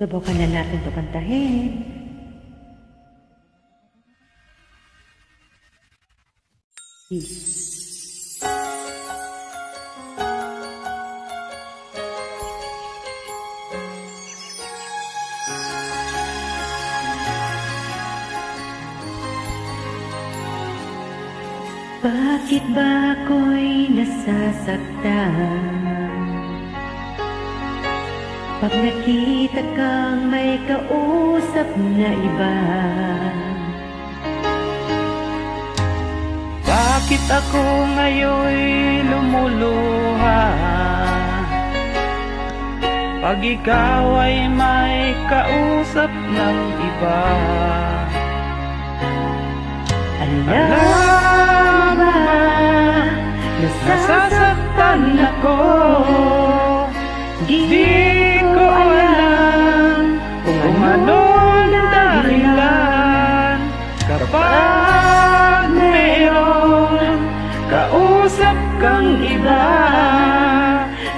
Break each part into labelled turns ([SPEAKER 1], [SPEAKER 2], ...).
[SPEAKER 1] Subukan na natin ito kantahin. Peace. Bakit ba ako'y nasasaktan pag nakita kang may kausap na iba?
[SPEAKER 2] Bakit ako ngayon'y lumuluha pag ikaw ay may kausap ng iba?
[SPEAKER 1] Alam ba, nasasaktan ako. Di ko alam
[SPEAKER 2] kung anong dahilan kapag mayroong kausap kang iba.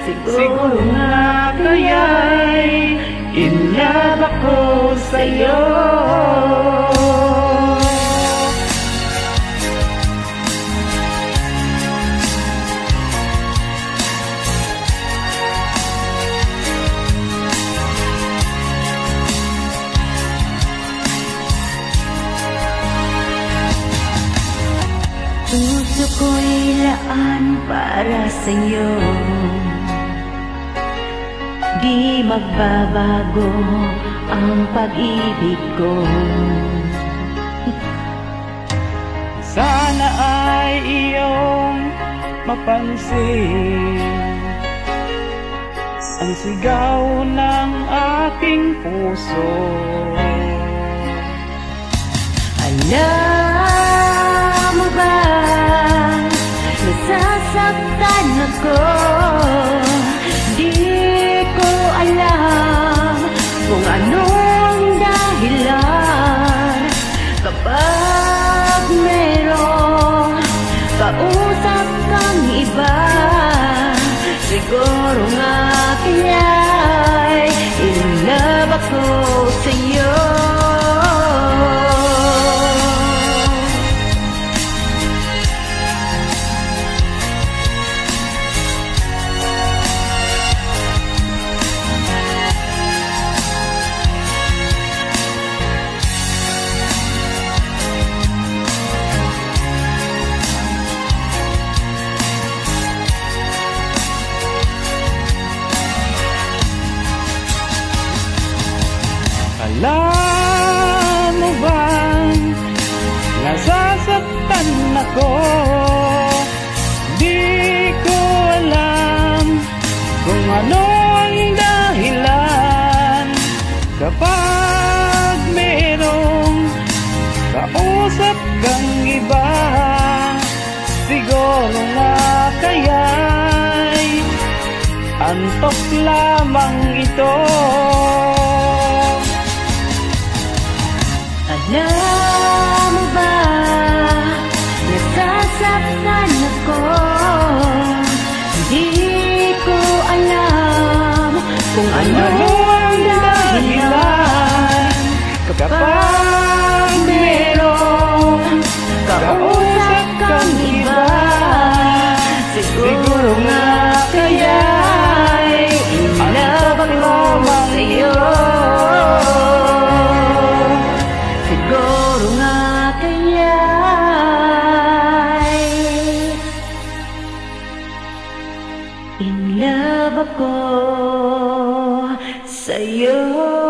[SPEAKER 2] Siguro nga kaya'y in love ako sa'yo.
[SPEAKER 1] Puso ko'y laan para sa'yo, di magbabago ang pag-ibig ko.
[SPEAKER 2] Sana ay iyong mapansin ang sigaw ng aking puso.
[SPEAKER 1] Alam mo ba, nasasaktan ako. Di ko alam kung anong dahilan kapag merong kausap kang iba. Siguro nga kaya'y in love ako sa'yo.
[SPEAKER 2] Alam mo bang nasasaktan ako? Di ko alam kung ano ang dahilan kapag mayroong kausap kang iba. Siguro nga kaya'y antok lamang ito.
[SPEAKER 1] Alam mo ba, nasasaktan ako. Di ko alam kung ano ang dahilan kapag merong kausap kang iba. Siguro nga kaya'y in love ako sa'yo. Siguro nga kaya'y in love ako sa'yo.